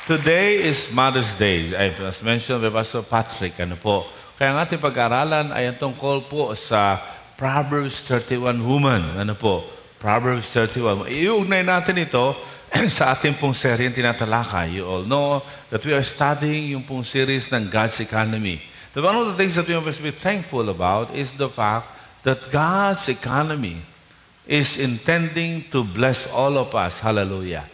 Today is Mother's Day. As mentioned by Pastor Patrick, ano po. Kaya ang ating pag-aaralan ay ang tungkol po sa Proverbs 31 woman. Ano po? Proverbs 31. Iugnay natin ito sa ating pong seryeng tinatalakay. You all know that we are studying yung pong series ng God's Economy. So one of the things that we must be thankful about is the fact that God's economy is intending to bless all of us. Hallelujah.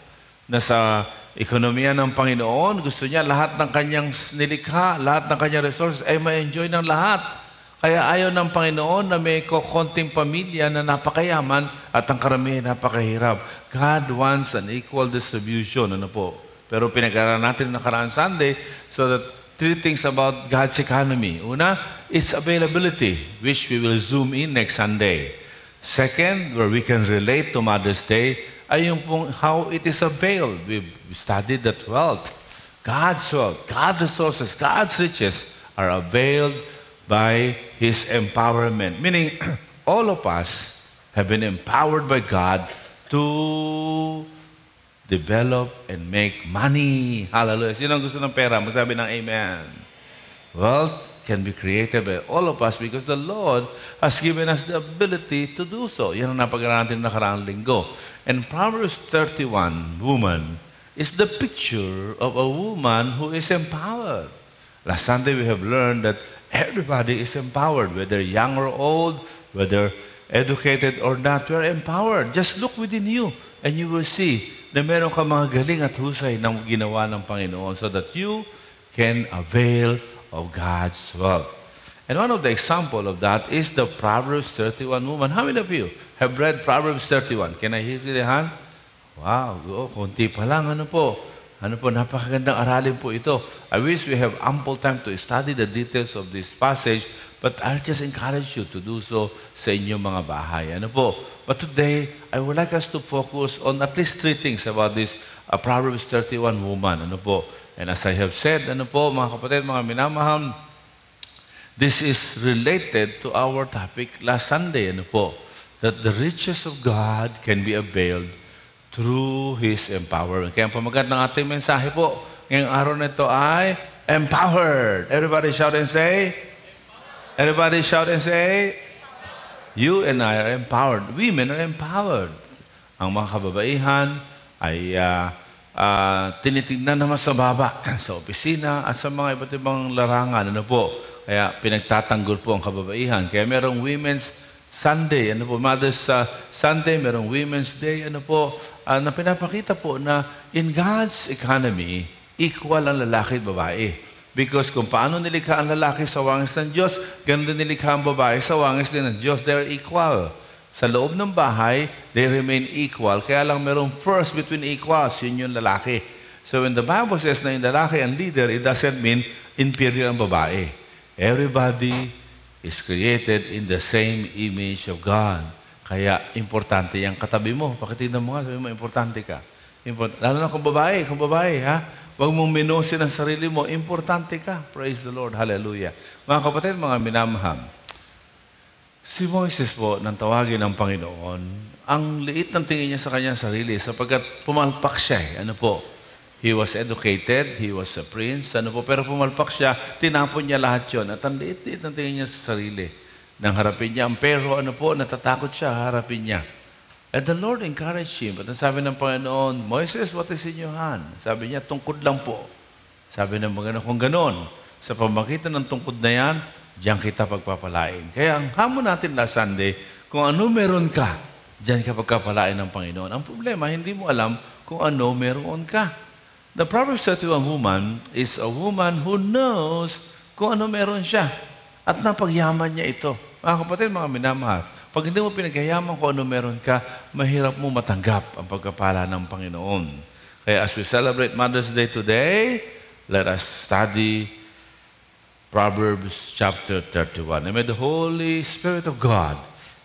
Nasa ekonomiya ng Panginoon, gusto niya lahat ng kanyang nilikha, lahat ng kanyang resources ay ma-enjoy ng lahat. Kaya ayaw ng Panginoon na may konting pamilya na napakayaman at ang karamihan napakahirap. God wants an equal distribution. Ano po? Pero pinag-aralan natin ng nakaraan Sunday so that three things about God's economy. Una, its availability, which we will zoom in next Sunday. Second, where we can relate to Mother's Day, ay yung pong how it is availed. We studied that wealth, God's resources, God's riches are availed by His empowerment. Meaning, all of us have been empowered by God to develop and make money. Hallelujah. Sino ang gusto ng pera? Masabi ng amen. Wealth can be created by all of us because the Lord has given us the ability to do so. Yan ang napag-aralan natin nakaraang linggo. And Proverbs 31, woman, is the picture of a woman who is empowered. Last Sunday we have learned that everybody is empowered, whether young or old, whether educated or not, we are empowered. Just look within you and you will see na meron ka mga galing at husay na ginawa ng Panginoon so that you can avail of God's wealth. And one of the example of that is the Proverbs 31 woman. How many of you have read Proverbs 31? Can I hear the hand? Wow, konti pa lang. Ano po, napakagandang aralin po ito. I wish we have ample time to study the details of this passage, but I'll just encourage you to do so sa inyong mga bahay. Ano po? But today, I would like us to focus on at least three things about this Proverbs 31 woman. Ano po? And as I have said, ano po, mga kapatid, mga minamahal, this is related to our topic last Sunday, ano po, that the riches of God can be availed through His empowerment. Kaya ang pamagat ng ating mensahe po, ngayong araw na ito ay empowered. Everybody shout and say, everybody shout and say, you and I are empowered. Women are empowered. Ang mga kababaihan ay tinitignan naman sa baba, sa opisina at sa mga iba't ibang larangan. Ano po? Kaya pinagtatanggol po ang kababaihan. Kaya merong Women's Sunday, ano po, Mother's Sunday, merong Women's Day, ano po, na pinapakita po na in God's economy, equal ang lalaki at babae. Because kung paano nilikha ang lalaki sa wangis ng Diyos, ganun din nilikha ang babae sa wangis din ng Diyos. They're equal. Sa loob ng bahay, they remain equal. Kaya lang merong first between equals, yun yung lalaki. So when the Bible says na yung lalaki ang leader, it doesn't mean inferior ang babae. Everybody is created in the same image of God. Kaya importante yung katabi mo. Pakitignan mo nga, sabi mo, importante ka. Lalo na kung babae, ha? Huwag mong minusin ang sarili mo, importante ka. Praise the Lord. Hallelujah. Mga kapatid, mga minamahal, si Moises po, nang tawagin ng Panginoon, ang liit ng tingin niya sa kanyang sarili sapagkat pumalpak siya. Ano po? He was educated, he was a prince, ano po, pero pumalpak siya, tinapon niya lahat yun. At ang liit-liit ng tingin niya sa sarili. Nang harapin niya, pero ano po, natatakot siya, harapin niya. And the Lord encouraged him. At sabi ng Panginoon, Moises, what is in your hand? Sabi niya, tungkod lang po. Sabi ng mga kung ganon, sa pamagitan ng tungkod na yan, diyan kita pagpapalain. Kaya ang hamon natin last Sunday, kung ano meron ka, diyan ka pagpapalain ng Panginoon. Ang problema, hindi mo alam kung ano meron ka. The Proverbs 31 woman is a woman who knows kung ano meron siya. At napagyaman niya ito. Mga kapatid, mga minamahal, pag hindi mo pinagyayaman kung ano meron ka, mahirap mo matanggap ang pagkapala ng Panginoon. Kaya as we celebrate Mother's Day today, let us study Proverbs chapter 31. And may the Holy Spirit of God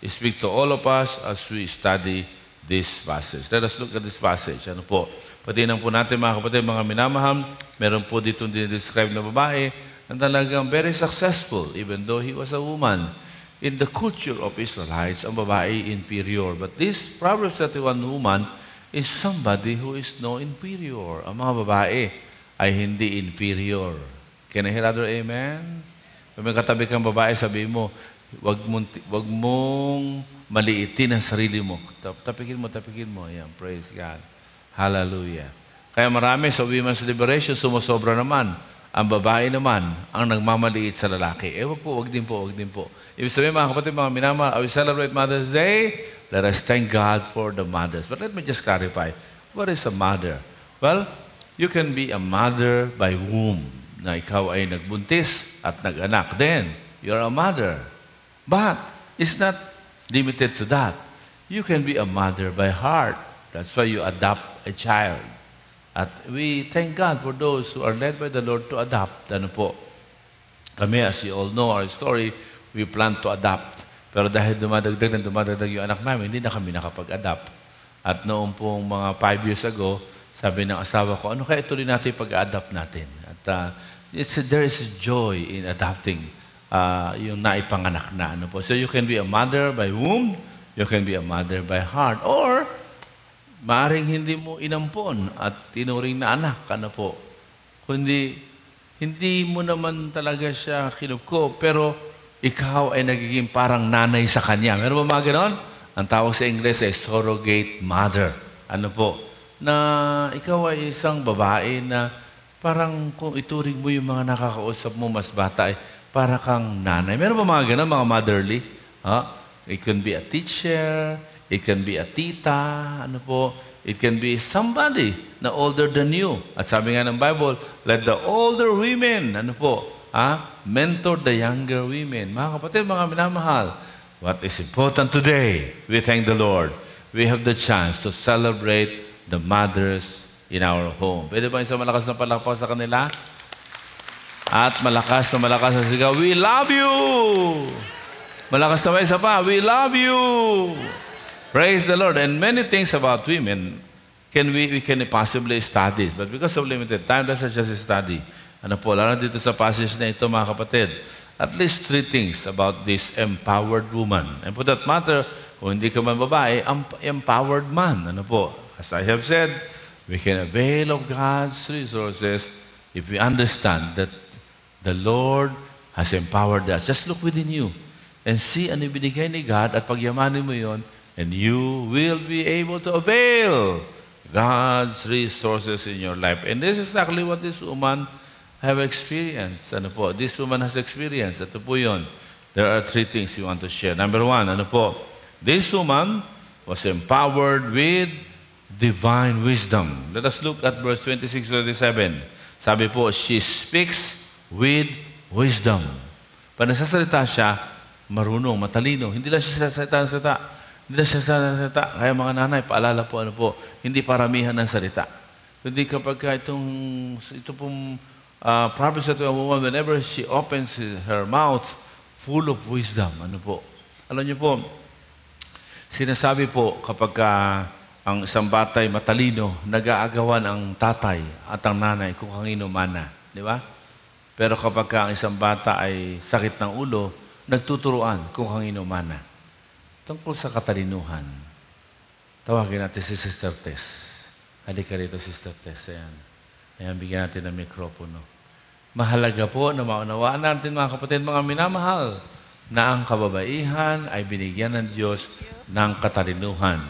speak to all of us as we study this passage. Let us look at this passage. Ano po? Patinan po natin mga kapatid, mga minamahal, meron po dito describe na babae na talagang very successful even though he was a woman. In the culture of Israelites, ang babae inferior. But this Proverbs 31 woman is somebody who is no inferior. Ang mga babae ay hindi inferior. Can I hear other amen? Kung may katabi kang babae, sabi mo, wag mong maliitin ang sarili mo. Tapikin mo. Ayan, praise God. Hallelujah. Kaya marami sa Women's Liberation, sumusobra naman. Ang babae naman, ang nagmamaliit sa lalaki. Wag din po. Ibig sabihin, mga kapatid, mga minamahal, we celebrate Mother's Day. Let us thank God for the mothers. But let me just clarify. What is a mother? Well, you can be a mother by womb, na ikaw ay nagbuntis at nag-anak. Then, you're a mother. But, it's not limited to that. You can be a mother by heart. That's why you adopt a child. At we thank God for those who are led by the Lord to adopt. Ano po? Kami, as you all know our story, we plan to adopt. Pero dahil dumadagdag yung anak namin, hindi na kami nakapag-adopt. At noong pong mga 5 years ago, sabi ng asawa ko, ano kaya ituloy natin pag-adopt natin? At there is joy in adopting yung naipanganak na. Ano po? So you can be a mother by womb, you can be a mother by heart, or maaring hindi mo inampon at tinuring na anak, ano po. Kundi, hindi mo naman talaga siya kinupko, pero ikaw ay nagiging parang nanay sa kanya. Meron ba mga ganon? Ang tawag sa Ingles ay surrogate mother. Ano po? Na ikaw ay isang babae na parang kung ituring mo yung mga nakakausap mo, mas bata, ay para kang nanay. Meron ba mga ganon, mga motherly? It can be a teacher, it can be a tita, ano po, it can be somebody na older than you. At sabi nga ng Bible, let the older women, ano po, mentor the younger women. Mga kapatid, mga minamahal, what is important today, we thank the Lord. We have the chance to celebrate the mothers in our home. Pwede ba isang malakas na palakpak sa kanila? At malakas na sigaw, we love you! Malakas na isa pa, we love you! Praise the Lord. And many things about women we can possibly study. But because of limited time, let's just study. Ano po, lalo dito sa passage na ito, mga kapatid, at least 3 things about this empowered woman. And for that matter, kung hindi ka man babae, empowered man. Ano po, as I have said, we can avail of God's resources if we understand that the Lord has empowered us. Just look within you and see ano binigay ni God at pagyamanin mo yon, and you will be able to avail God's resources in your life. And this is exactly what this woman have experienced. Ano po? This woman has experienced. Ito po yun. There are 3 things you want to share. Number 1, ano po? This woman was empowered with divine wisdom. Let us look at verse 26-27. Sabi po, she speaks with wisdom. Pag nagsasalita siya, marunong, matalino. Hindi lang siya salita. Kaya mga nanay, paalala po, ano po, hindi paramihan ng salita. Kundi kapag ito pong Proverbs to a woman, whenever she opens her mouth, full of wisdom. Ano po? Alam niyo po, sinasabi po kapag ang isang batay matalino, nag-aagawan ang tatay at ang nanay kung kanino mana. Di ba? Pero kapag ang isang bata ay sakit ng ulo, nagtuturuan kung kanino mana. Tungkol sa katalinuhan, tawagin natin si Sister Tess. Halika rito, Sister Tess. Ayan, bigyan natin ng mikropono. Mahalaga po na maunawaan natin, mga kapatid, mga minamahal, na ang kababaihan ay binigyan ng Diyos ng katalinuhan.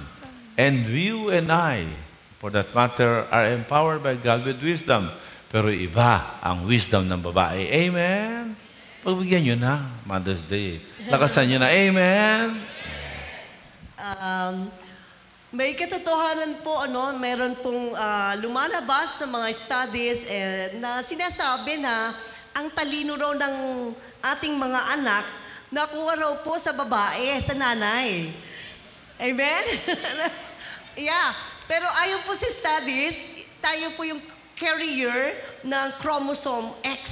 And you and I, for that matter, are empowered by God with wisdom. Pero iba ang wisdom ng babae. Amen? Pagbigyan nyo na, Mother's Day. Lakasan nyo na, amen? May katotohanan po, meron pong lumalabas na mga studies na sinasabi na ang talino raw ng ating mga anak nakuha raw po sa babae, sa nanay. Amen? Yeah. Pero ayon po sa studies, tayo po yung carrier ng chromosome X.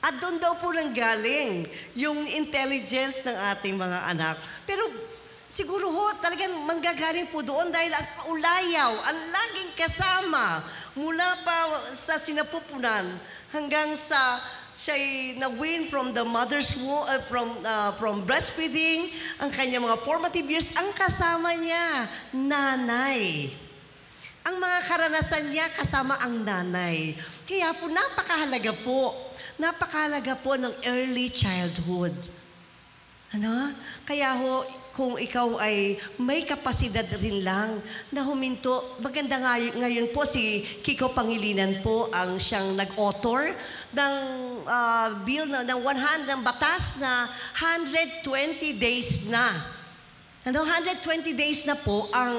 At doon daw po nanggaling yung intelligence ng ating mga anak. Pero siguro ho, talagang manggagaling po doon dahil ang kaulayaw, ang laging kasama mula pa sa sinapupunan hanggang sa siya'y na-win from the mother's womb, from breastfeeding, ang kanyang mga formative years, ang kasama niya, nanay. ang mga karanasan niya kasama ang nanay. Kaya po, napakahalaga po ng early childhood. Ano? Kaya ho, kung ikaw ay may kapasidad rin lang na huminto, maganda ngayon po si Kiko Pangilinan po ang siyang nag-author ng bill ng batas na 120 days na. Ano, 120 days na po ang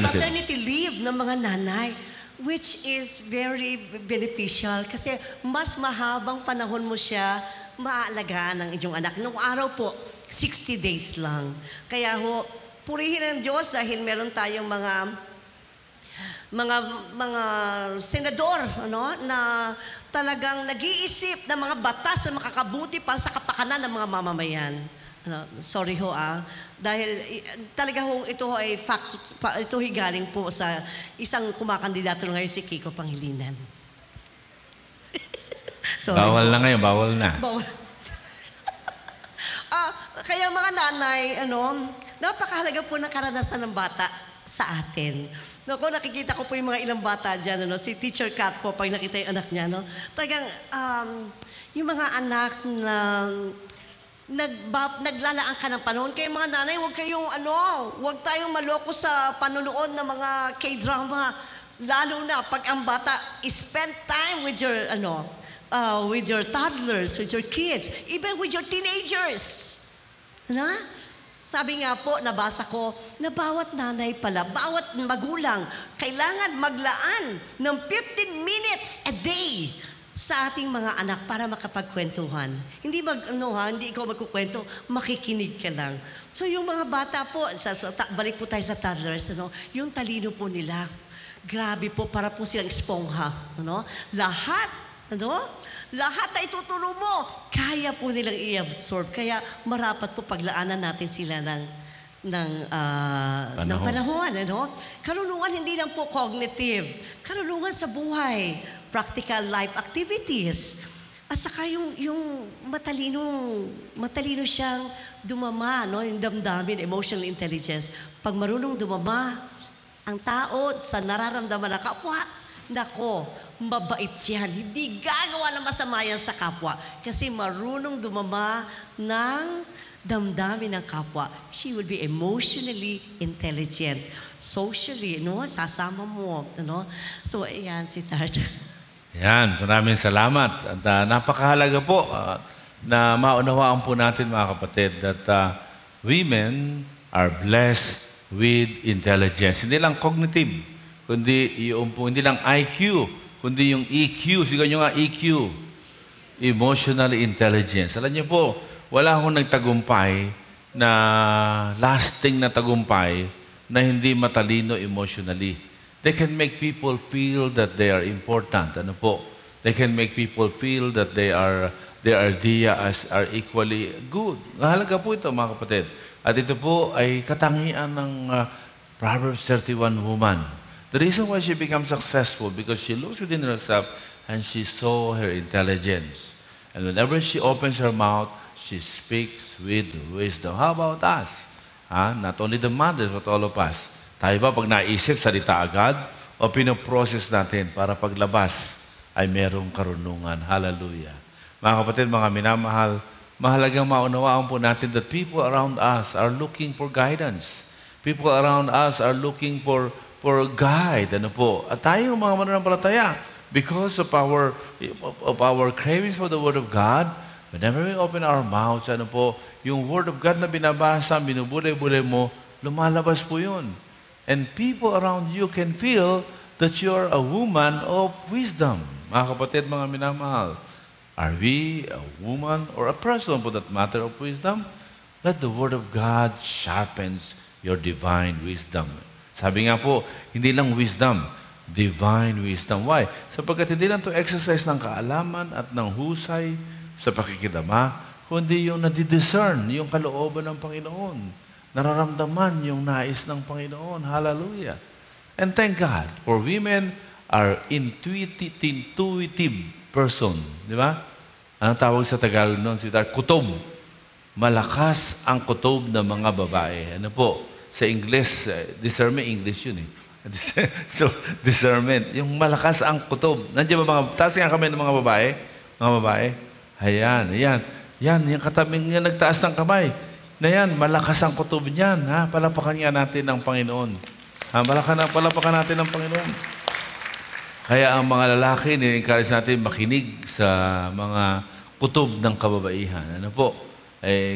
maternity leave ng mga nanay, which is very beneficial kasi mas mahabang panahon mo siya maaalagaan ng inyong anak. Nung araw po, 60 days lang. Kaya ho, purihin ang Diyos dahil meron tayong mga senador, ano, na talagang nag-iisip ng mga batas na makakabuti para sa kapakanan ng mga mamamayan. Sorry ho dahil talaga ho ito ay ito galing po sa isang kumakandidato ngayon si Kiko Pangilinan. Sorry. Bawal na ngayon, bawal na. Bawal. Kaya mga nanay, napakahalaga po ng karanasan ng bata sa atin. Naku, nakikita ko po yung mga ilang bata dyan, si Teacher Kat po, pag nakita yung anak niya, talagang yung mga anak na naglalaan ka ng panahon. Kaya mga nanay, huwag tayong maloko sa panonood ng mga K-drama. Lalo na pag ang bata, spend time with your toddlers, with your kids, even with your teenagers. Sabi nga po, nabasa ko, na bawat nanay pala, bawat magulang, kailangan maglaan ng 15 minutes a day sa ating mga anak para makapagkwentuhan. Hindi hindi ikaw magkukwento, makikinig ka lang. So yung mga bata po, balik po tayo sa toddlers, yung talino po nila, grabe po, para po silang espongha. Lahat na ituturo mo, kaya po nilang i-absorb. Kaya marapat po paglaanan natin sila ng panahon. Karunungan hindi lang po cognitive. Karunungan sa buhay. Practical life activities. At saka yung matalino siyang dumama, yung damdamin, emotional intelligence. Pag marunong dumama, ang tao sa nararamdaman na kapwa, nako, mabait yan. Hindi gagawa ng masama yan sa kapwa. Kasi marunong dumama ng damdamin ng kapwa. She will be emotionally intelligent. Socially, sasama mo. So, ayan, sweetheart. Yan, maraming salamat. At napakahalaga po na maunawaan po natin, mga kapatid, that women are blessed with intelligence. Hindi lang cognitive, hindi lang IQ, kundi yung EQ. Sigaw nyo nga EQ. Emotional intelligence. Alam niyo po, wala akong nagtagumpay na lasting na tagumpay na hindi matalino emotionally. They can make people feel that they are important. They can make people feel that their ideas are equally good. Mahalaga po ito, mga kapatid. At ito po ay katangian ng Proverbs 31 woman. The reason why she becomes successful because she looks within herself and she saw her intelligence. And whenever she opens her mouth, she speaks with wisdom. How about us? Not only the mothers, but all of us. Tayo ba pag naisip, salita agad? O pinoprocess natin para paglabas ay merong karunungan? Hallelujah. Mga kapatid, mga minamahal, mahalagang maunawaan po natin that people around us are looking for guidance. People around us are looking for guide. At tayo mga mananampalataya, because of our cravings for the Word of God, whenever we open our mouths, yung Word of God na binabasa, binubulay-bulay mo, lumalabas po yun. And people around you can feel that you're a woman of wisdom. Mga kapatid, mga minamahal, are we a woman or a person for that matter of wisdom? Let the Word of God sharpens your divine wisdom. Sabi nga po, hindi lang wisdom, divine wisdom. Why? Sapagkat hindi lang ito exercise ng kaalaman at ng husay sa pakikidama, kundi yung nadidiscern, yung kalooban ng Panginoon. Nararamdaman yung nais ng Panginoon. Hallelujah. And thank God, for women are intuitive person. Di ba? Anong tawag sa Tagalog noon? Kutob. Malakas ang kutob ng mga babae. sa English, discernment, English yun eh. So, discernment. Yung malakas ang kutob. Nandiyan ba taas nga kami ng mga babae? Mga babae? Ayan, ayan. Yan, yung katabing nga nagtaas ng kamay. Na yan, malakas ang kutob niyan. Ha? Palapakan nga natin ng Panginoon. Ha? Palapakan natin ng Panginoon. Kaya ang mga lalaki, ni-encourage natin makinig sa mga kutob ng kababaihan. Ano po?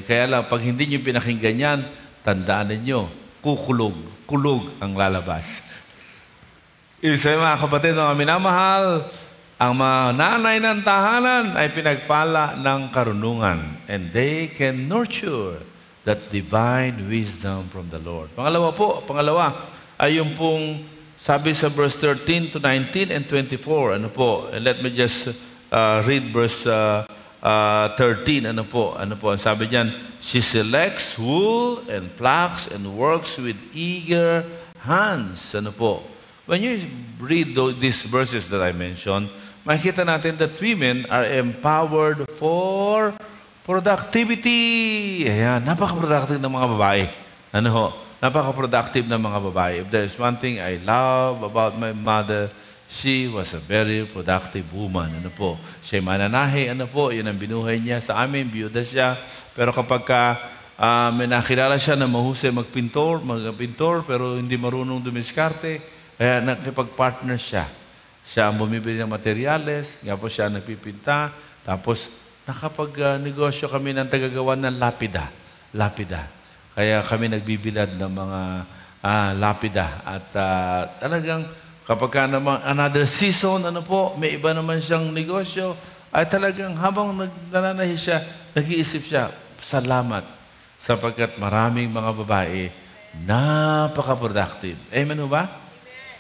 Kaya lang, pag hindi nyo pinakinggan yan, tandaan ninyo, kulog ang lalabas. Ibig sabihin mga kapatid, mga minamahal, ang mga nanay ng tahanan ay pinagpala ng karunungan and they can nurture that divine wisdom from the Lord. Pangalawa ay yung pong sabi sa verse 13 to 19 and 24. Ano po? And let me just read verse 13. Ano po? Ang sabi diyan, she selects wool and flax and works with eager hands. Ano po? When you read these verses that I mentioned, makikita natin that women are empowered for productivity. Ayan, napaka-productive ng mga babae. Ano ho? Napaka-productive ng mga babae. If there's one thing I love about my mother, she was a very productive woman. Ano po? Siya mananahi. Ano po? Yun ang binuhay niya sa amin. Biyuda siya. Pero kapag may nakilala siya na mahusay magpintor, pero hindi marunong dumiskarte, kaya nakipag-partner siya. Siya ang bumibili ng materyales, nga po siya nagpipinta, tapos nakapag-negosyo kami ng tagagawa ng lapida. Kaya kami nagbibilad ng mga lapida. At talagang kapag naman another season, may iba naman siyang negosyo, ay talagang habang nananahi siya, nag-iisip siya, salamat, sapagkat maraming mga babae napaka-productive. Amen ba?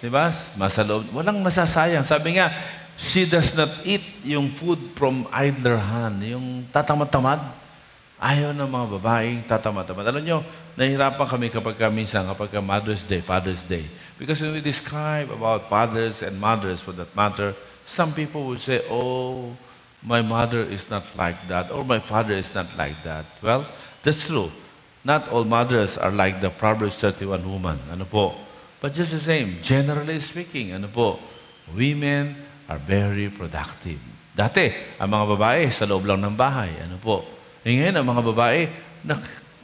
Diba? Masaloob. Walang nasasayang. Sabi nga, she does not eat yung food from idler hand. Yung tatamad-tamad. Ayaw ng mga babaeng tatamad-tamad. Alam nyo, nahihirapan kami kapag Mother's Day, Father's Day. Because when we describe about fathers and mothers for that matter, some people would say, oh, my mother is not like that, or my father is not like that. Well, that's true. Not all mothers are like the Proverbs 31 woman. Ano po? But just the same, generally speaking, women are very productive. Dati, ang mga babae sa loob lang ng bahay. Ngayon, ang mga babae,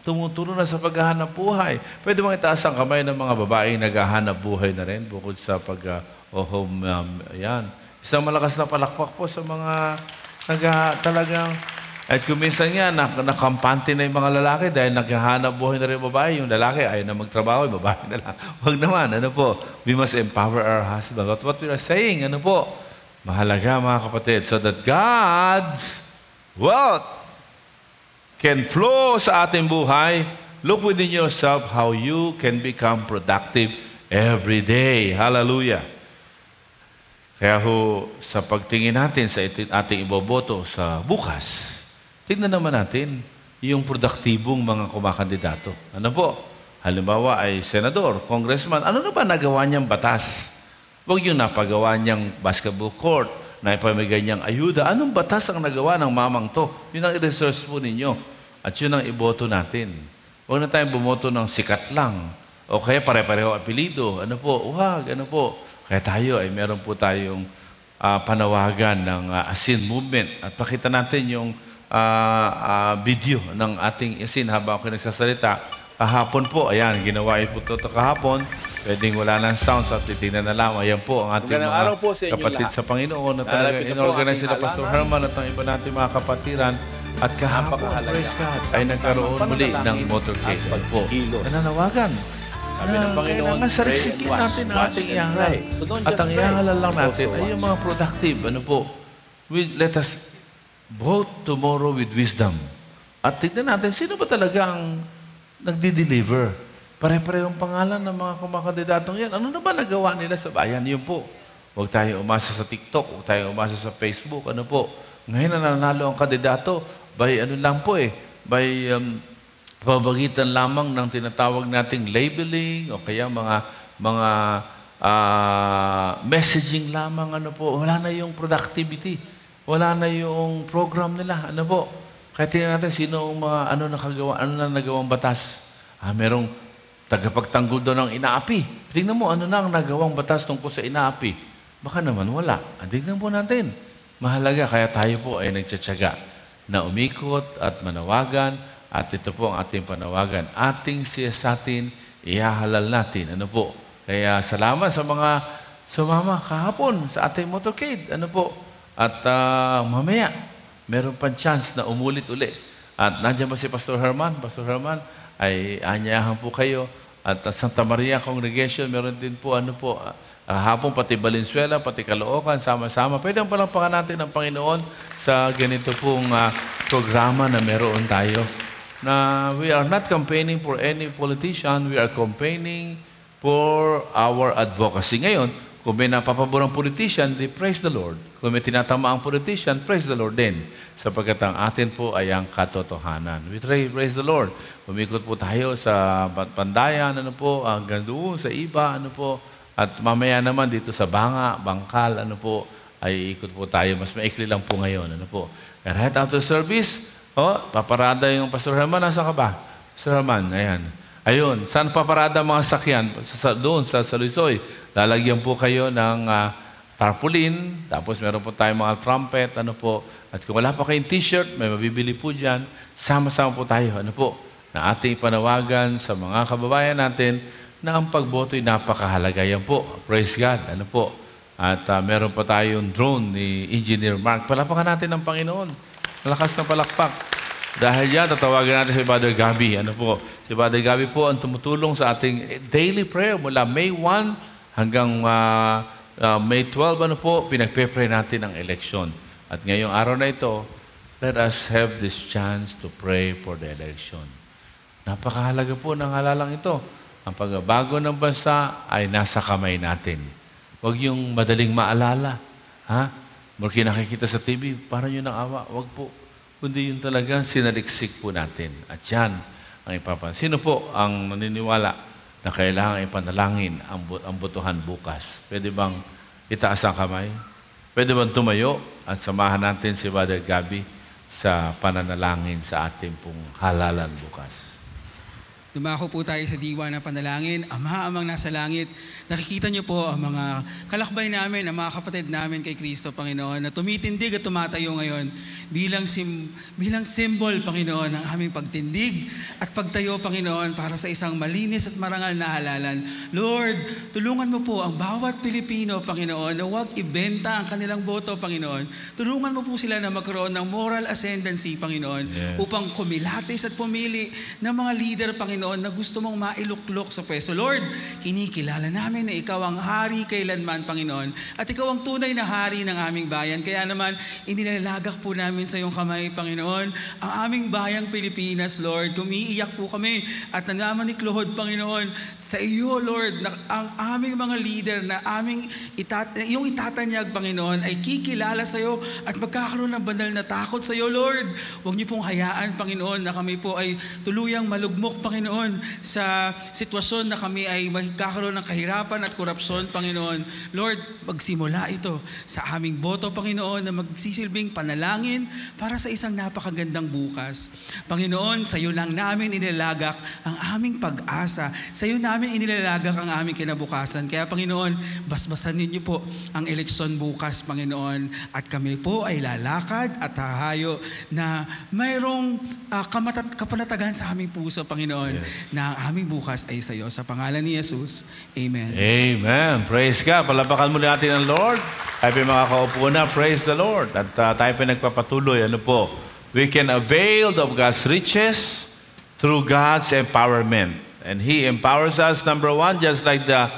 tumutulong na sa paghahanap buhay. Pwede bang itaas ang kamay ng mga babae naghahanap buhay na rin bukod sa home, yan. Isang malakas na palakpak po sa mga talagang. At kung minsan nga, nakampante na yung mga lalaki dahil naghahanap buhay na rin yung babae. Yung lalaki ayaw na magtrabaho, yung babae na lang. Huwag naman, we must empower our husband. But what we are saying, mahalaga mga kapatid, so that God's wealth can flow sa ating buhay. Look within yourself how you can become productive every day. Hallelujah. Kaya sa pagtingin natin sa ating iboboto sa bukas, tignan naman natin yung produktibong mga kumakandidato. Halimbawa ay senador, congressman, ano na ba nagawa niyang batas? Huwag yung napagawa niyang basketball court, na ipamigay niyang ayuda. Anong batas ang nagawa ng mamang to? Yun ang i-research po ninyo. At yun ang iboto natin. Huwag na tayong bumoto ng sikat lang. O kaya pare-pareho apelido. Huwag. Kaya tayo ay meron po tayong panawagan ng Asin Movement. At pakita natin yung video ng ating Asin habang ako nagsasalita. Kahapon po, ayan, ginawa po ito kahapon. Pwedeng wala ng sounds at titignan na lang. Ayan po ang ating mga kapatid sa Panginoon na talagang inorganize sila Pastor Herman at ang iba natin mga kapatiran. At kahapon, praise God, ay nagkaroon muli ng motorcade po. Nananawagan. Sabi ng Panginoon, kailangan sarisikin natin ang ating iangal. At ang iangalan lang natin ay yung mga productive. Let us vote tomorrow with wisdom. At tignan natin, sino ba talaga ang nagdi-deliver? Pare-parehong pangalan ng mga kumakandidatong yan. Ano na ba nagawa nila sa bayan? Yun po. Huwag tayo umasa sa TikTok, huwag tayo umasa sa Facebook. Ngayon na nanalo ang kandidato, by pabagitan lamang ng tinatawag nating labeling o kaya mga messaging lamang, wala na yung productivity. Wala na yung program nila. Kaya tingnan natin sino ang mga nagawang batas. Merong tagapagtanggol daw ng inaapi. Tingnan mo, ano na ang nagawang batas tungkol sa inaapi? Baka naman wala. Tingnan po natin. Mahalaga, kaya tayo po ay nagtsatsaga na umikot at manawagan, at ito po ang ating panawagan. Ating siyasatin, ihahalal natin. Ano po? Kaya salamat sa mga sumama kahapon sa ating motorcade. Ano po? At mamaya, meron pang chance na umulit uli. At nandiyan ba si Pastor Herman? Pastor Herman, ay anyayahan po kayo. At Santa Maria Congregation, meron din po, ano po, hapon pati Valenzuela, pati Caloocan, sama-sama. Pwede ang palampakan natin ng Panginoon sa ganito pong programa na meron tayo. Na we are not campaigning for any politician, we are campaigning for our advocacy. Ngayon, kung may napapaborang politician, di praise the Lord. Kung may tinatama ang politician, praise the Lord din. Sapagkat ang atin po ay ang katotohanan. We praise the Lord. Umikot po tayo sa Pandayan, ano po, hanggang doon sa iba, ano po. At mamaya naman dito sa Bangkal, ano po, ay ikot po tayo. Mas maikli lang po ngayon, ano po. And right after service, paparada yung Pastor Herman. Nasaan ka ba? Pastor Herman, ayan. Ayun, saan paparada mga sakyan? Doon, sa Luisoy. Lalagyan po kayo ng tarpaulin, tapos meron po tayong mga trumpet, ano po. At kung wala pa kayong t-shirt, may mabibili po dyan. Sama-sama po tayo, ano po, na ating panawagan sa mga kababayan natin na ang pagboto'y napakahalaga. Yan po, praise God, ano po. At meron pa tayong drone ni Engineer Mark. Palapakan natin ng Panginoon. Malakas na palakpak. Dahil yan, tatawagan natin si Brother Gabi. Ano po? Si Brother Gabi po ang tumutulong sa ating daily prayer mula May 1 hanggang May 12. Ano po? Pinagpe-pray natin ang election. At ngayong araw na ito, let us have this chance to pray for the election. Napakahalaga po ng halalang ito. Ang pagbabago ng bansa ay nasa kamay natin. Huwag yung madaling maalala. Ha? Mula nakikita sa TV, parang yun ang awa. Huwag po. Kundi yun talagang sinaliksik po natin. At yan ang ipapansin. Sino po ang naniniwala na kailangan ipanalangin ang botohan bukas? Pwede bang itaas ang kamay? Pwede bang tumayo at samahan natin si Brother Gabi sa pananalangin sa ating pong halalan bukas? Dumako po tayo sa diwa ng panalangin. Ama, amang nasa langit, nakikita niyo po ang mga kalakbay namin, ang mga kapatid namin kay Kristo, Panginoon, na tumitindig at tumatayo ngayon bilang symbol, Panginoon, ng aming pagtindig at pagtayo, Panginoon, para sa isang malinis at marangal na halalan. Lord, tulungan mo po ang bawat Pilipino, Panginoon, na huwag ibenta ang kanilang boto, Panginoon. Tulungan mo po sila na magkaroon ng moral ascendancy, Panginoon, upang kumilatis at pumili ng mga leader, Panginoon, na gusto mong mailuklok sa pwesto. Lord, kinikilala namin na ikaw ang hari kailanman, Panginoon, at ikaw ang tunay na hari ng aming bayan. Kaya naman, inilalagak po namin sa iyong kamay, Panginoon, ang aming bayang Pilipinas, Lord. Kumiiyak po kami at nanamanikluhod, Panginoon, sa iyo, Lord, na ang aming mga leader na yung itatanyag, Panginoon, ay kikilala sa iyo at magkakaroon ng banal na takot sa iyo, Lord. Huwag niyo pong hayaan, Panginoon, na kami po ay tuluyang malugmok, Panginoon, sa sitwasyon na kami ay magkakaroon ng kahirapan at korupsyon, Panginoon. Lord, magsimula ito sa aming boto, Panginoon, na magsisilbing panalangin para sa isang napakagandang bukas. Panginoon, sa iyo lang namin inilalagak ang aming pag-asa. Sa iyo namin inilalagak ang aming kinabukasan. Kaya, Panginoon, basbasan ninyo po ang eleksyon bukas, Panginoon, at kami po ay lalakad at hahayo na mayroong kapanatagan sa aming puso, Panginoon, na ang aming bukas ay sa iyo. Sa pangalan ni Jesus, Amen. Amen. Praise God. Palapakan muli natin ang Lord. Tayo mga kaupo na, praise the Lord. At tayo nagpapatuloy, ano po, we can avail of God's riches through God's empowerment. And He empowers us, number one, just like the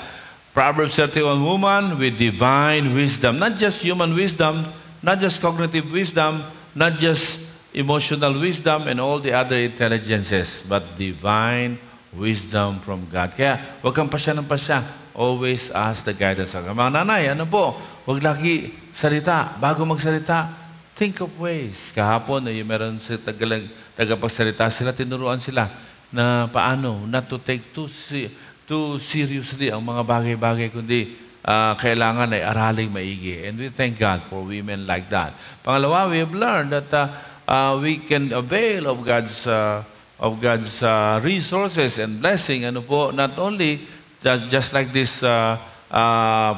Proverbs 31 woman, with divine wisdom. Not just human wisdom, not just cognitive wisdom, not just emotional wisdom and all the other intelligences, but divine wisdom from God. Kaya, huwag kang pasya ng pasya. Always ask the guidance of God. Mga nanay, ano po? Huwag lagi salita. Bago magsalita, think of ways. Kahapon, meron sa tagapagsalita sila, tinuruan sila na paano not to take too seriously ang mga bagay-bagay, kundi kailangan ay araling maigi. And we thank God for women like that. Pangalawa, we have learned that we can avail of God's of God's resources and blessing, ano po, not only just like this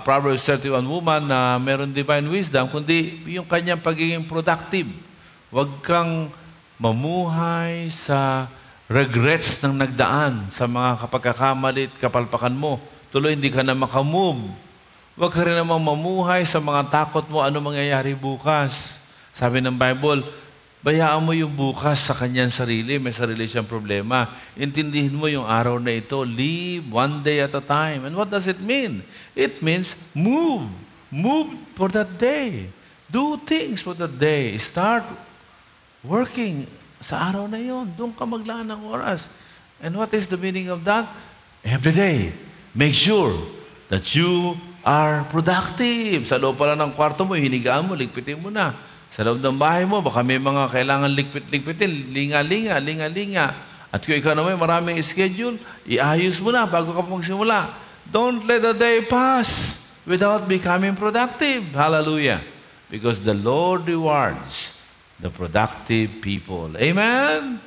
Proverbs 31 woman na meron divine wisdom, kundi yung kanyang pagiging productive. Huwag kang mamuhay sa regrets ng nagdaan, sa mga kapagkakamali at kapalpakan mo. Tuloy hindi ka na makamove. Huwag ka rin namang mamuhay sa mga takot mo ano mangyayari bukas. Sabi ng Bible, bayaan mo yung bukas sa kanyang sarili. May sarili siyang problema. Intindihin mo yung araw na ito. Live one day at a time. And what does it mean? It means move. Move for that day. Do things for that day. Start working sa araw na yon. Doon ka maglaan ng oras. And what is the meaning of that? Every day, make sure that you are productive. Sa loob pala ng kwarto mo, hinigaan mo, ligpitin mo na. Sa loob ng bahay mo, baka may mga kailangan ligpitin, linga-linga. At kung ikaw naman maraming schedule, iayos mo na bago ka magsimula. Don't let the day pass without becoming productive. Hallelujah. Because the Lord rewards the productive people. Amen?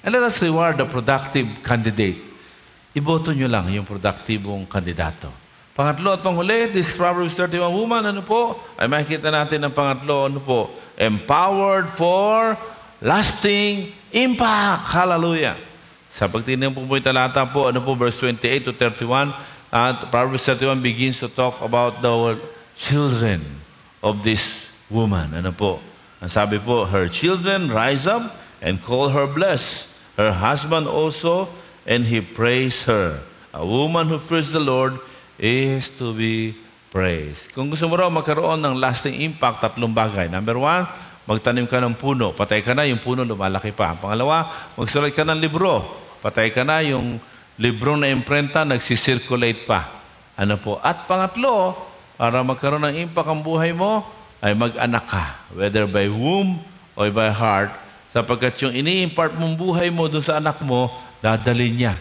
And let us reward the productive candidate. Iboto nyo lang yung produktibong kandidato. Pangatlo at panghuli, this Proverbs 31 woman, ano po? Ay makikita natin ang pangatlo, ano po? Empowered for lasting impact. Hallelujah. Sa pagtingin po yung talata po, ano po, verse 28 to 31, Proverbs 31 begins to talk about the children of this woman. Ano po? Ang sabi po, her children rise up and call her blessed. Her husband also, and he praised her. A woman who fears the Lord is to be praised. Kung gusto mo raw magkaroon ng lasting impact, tatlong bagay. Number one, magtanim ka ng puno. Patay ka na, yung puno lumalaki pa. Pangalawa, magsulat ka ng libro. Patay ka na, yung libro na imprenta nagsisirculate pa. Ano po? At pangatlo, para magkaroon ng impact ang buhay mo, ay mag-anak ka. Whether by womb or by heart, sapagkat yung ini-impart mong buhay mo doon sa anak mo, dadalhin niya.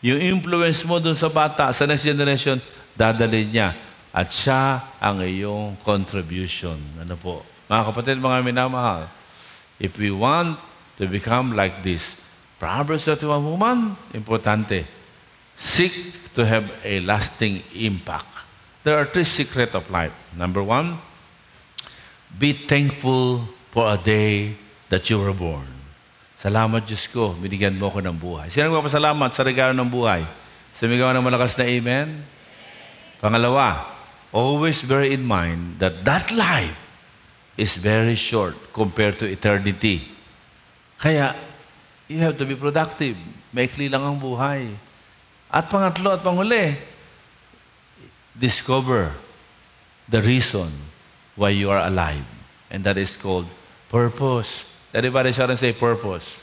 Yung influence mo doon sa bata, sa next generation, dadalhin niya. At siya ang iyong contribution. Ano po? Mga kapatid, mga minamahal, if we want to become like this, Proverbs 31 woman, importante, seek to have a lasting impact. There are three secrets of life. Number one, be thankful for a day that you were born. Salamat, Diyos ko, binigyan mo ko ng buhay. Sino nagpapasalamat sa regalo ng buhay? Sumigaw ng malakas na amen? Pangalawa, always bear in mind that that life is very short compared to eternity. Kaya, you have to be productive. Maikli lang ang buhay. At pangatlo at panghuli, discover the reason why you are alive. And that is called purpose. Everybody shout and say purpose.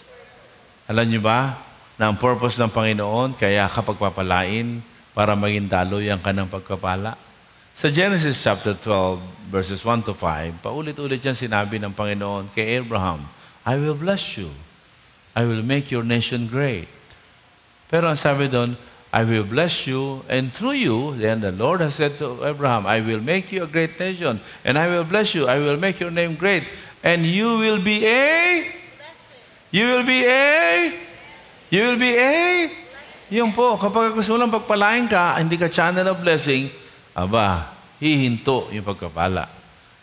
Alam niyo ba na ang purpose ng Panginoon kaya ka pagpapalain para maging daloy ang kanang pagpapala? Sa Genesis chapter 12, verses 1 to 5, paulit-ulit yan sinabi ng Panginoon kay Abraham, I will bless you. I will make your nation great. Pero ang sabi doon, I will bless you, and through you, then the Lord has said to Abraham, I will make you a great nation, and I will bless you. I will make your name great. And you will be yung po, kapag gusto mo lang pagpalain ka, hindi ka channel of blessing, aba, hihinto yung pagkapala.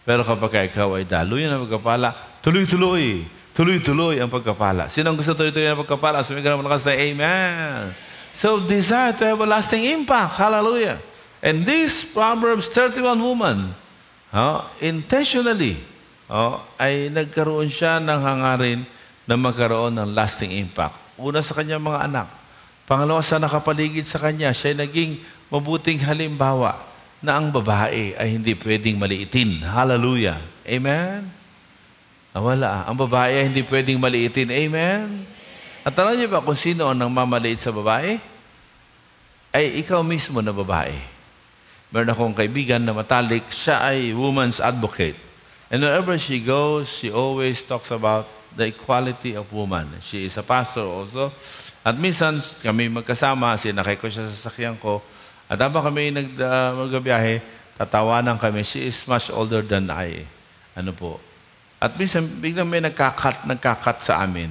Pero kapag ikaw ay daluyan ng pagkapala, tuloy-tuloy ang pagkapala. Sino ang gusto tuloy-tuloy ang pagkapala? Sumigaw ng malakas na amen. So, desire to have a lasting impact. Hallelujah. And this Proverbs 31 woman, intentionally, ay nagkaroon siya ng hangarin na magkaroon ng lasting impact. Una sa kanyang mga anak. Pangalawa sa nakapaligid sa kanya, siya ay naging mabuting halimbawa na ang babae ay hindi pwedeng maliitin. Hallelujah. Amen? Wala. Ang babae ay hindi pwedeng maliitin. Amen? At alam niyo ba kung sino ang mamaliit sa babae? Ay ikaw mismo na babae. Meron akong kaibigan na matalik, siya ay woman's advocate. And wherever she goes, she always talks about the equality of woman. She is a pastor also. At minsan, kami magkasama, sinakay ko siya sa sasakyan ko. At habang kami magbiyahe, tatawanan kami. She is much older than I. Ano po? At minsan, biglang may nagkakat sa amin.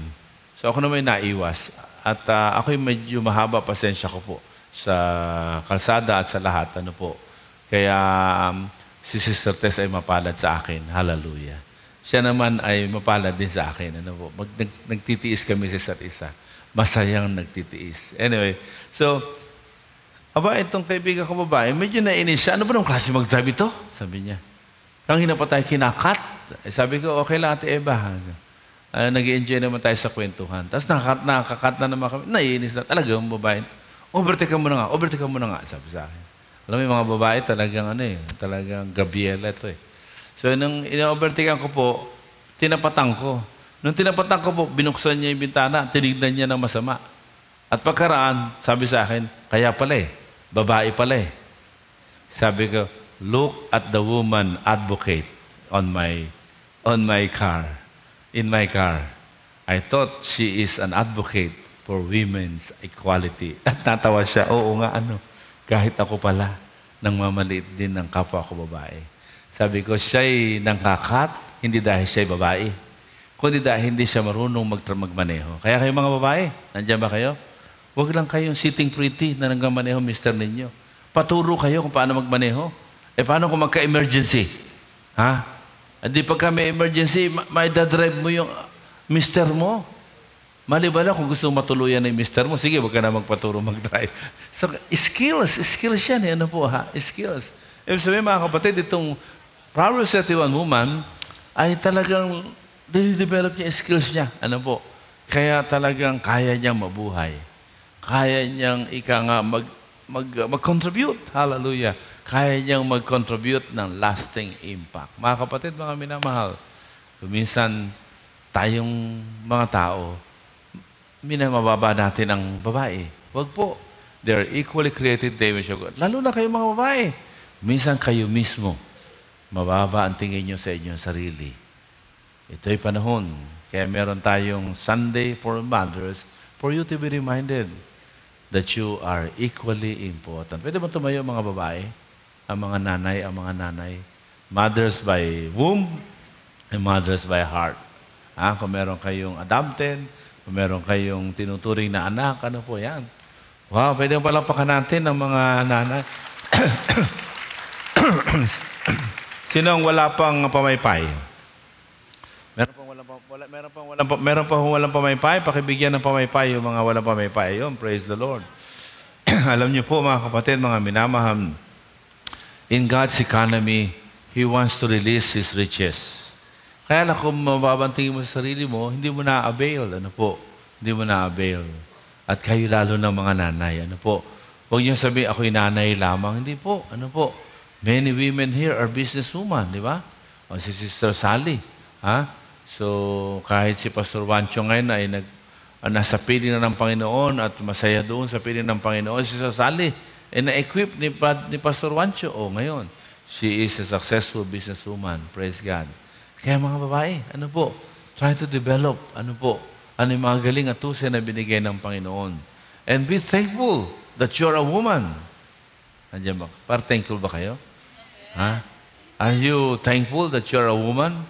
So ako naman naiwas. At ako'y medyo mahaba pasensya ko po sa kalsada at sa lahat. Ano po. Kaya si Sister Tess ay mapalad sa akin. Hallelujah. Siya naman ay mapalad din sa akin. Ano po. Nagtitiis kami sa isa't isa. Masayang nagtitiis. Anyway, so, itong kaibigan ko babae, medyo nainis siya. Ano ba nung klase mag-drive ito? Sabi niya. Kanina pa tayo kinakat. Sabi ko, okay lang Ate Eva. Nag-i-enjoy naman tayo sa kwentuhan. Tapos nakakat na naman kami. Naiinis na talaga yung babae. Overtake ka muna nga. Sabi sa akin. Alam mo yung mga babae talagang Gabriela ito eh. So nung in-overtakean ko po, tinapatan ko. Nung tinapatan ko po, binuksan niya yung bintana, tinignan niya ng masama. At pagkaraan, sabi sa akin, kaya pala babae pala Sabi ko, look at the woman advocate on my car. In my car. I thought she is an advocate for women's equality. At natawa siya, oo nga kahit ako pala, nang mamaliit din ng kapwa ko babae. Sabi ko, siya'y nangkakat, hindi dahil siya'y babae. Kundi dahil hindi siya marunong magmaneho. Kaya kayo mga babae, nandiyan ba kayo? Huwag lang kayong sitting pretty na nagmamaneho, mister ninyo. Paturo kayo kung paano magmaneho. Paano kung magka-emergency? Di pagka may emergency, may dadrive mo yung mister mo. Mali ba lang kung gusto matuluyan ng mister mo? Sige, huwag ka na magpaturo mag-drive. So, skills yan. Skills. Ibig sabihin, mga kapatid, itong Proverbs 31 woman ay talagang develop niya skills niya. Kaya talagang kaya niyang mabuhay. Kaya niyang mag-contribute. Hallelujah. Kaya niyang mag-contribute ng lasting impact. Mga kapatid, mga minamahal, minsan tayong mga tao, minamababa natin ang babae. Huwag po. They're equally created in the image of God. Lalo na kayo mga babae. Minsan kayo mismo, mababa ang tingin nyo sa inyong sarili. Ito'y panahon. Kaya meron tayong Sunday for Mothers for you to be reminded that you are equally important. Pwede ba tumayo mga babae? Ang mga nanay. Mothers by womb and mothers by heart. Kung meron kayong adopted, kung meron kayong tinuturing na anak, yan? Wow, pwede mo palapakan natin ang mga nanay. Sino ang wala pang pamaypay? Meron pang walang pamaypay? Pakibigyan ng pamaypay yung mga walang pamaypay. Ayun, praise the Lord. Alam niyo po mga kapatid, mga minamahal, in God's economy, He wants to release His riches. Kaya lang kung mababantingin mo sa sarili mo, hindi mo na-avail. Hindi mo na-avail. At kayo lalo ng mga nanay. Huwag niyo sabihin, ako'y nanay lamang. Hindi po. Many women here are businesswomen, di ba? O si Sister Sally. So, kahit si Pastor Wancho ngayon ay nasa piling na ng Panginoon at masaya doon sa piling ng Panginoon, si Sister Sally na-equip ni Pastor Wancho. Ngayon, she is a successful businesswoman. Praise God. Kaya mga babae, try to develop, yung mga galing at tusin na binigay ng Panginoon. And be thankful that you're a woman. Nandiyan ba? Para thankful ba kayo? Are you thankful that you're a woman?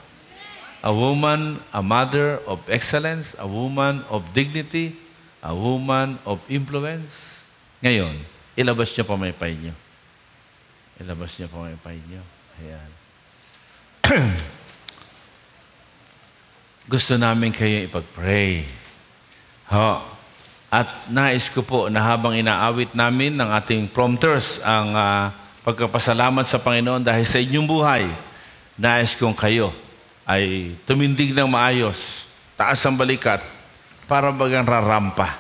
A woman, a mother of excellence, a woman of dignity, a woman of influence. Ngayon, ilabas niyo pamaypay niyo. Ayan. Gusto namin kayo ipag-pray. At nais ko po na habang inaawit namin ng ating prompters ang pagkapasalamat sa Panginoon dahil sa inyong buhay, nais kong kayo ay tumindig ng maayos, taas ang balikat, para bagang rarampa.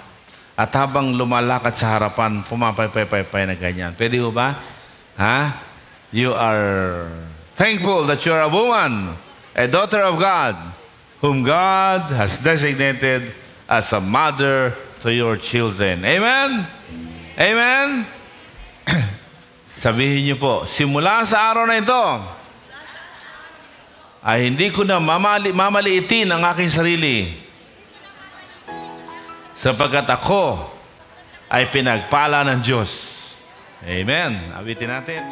At habang lumalakad sa harapan, pumapay-pay-pay na ganyan. Pwede ho ba? You are thankful that you're a woman, a daughter of God, whom God has designated as a mother to your children. Amen? Amen? Sabihin niyo po, simula sa araw na ito, ay hindi ko na mamaliitin ang aking sarili sapagkat ako ay pinagpala ng Diyos. Amen. Awitin natin.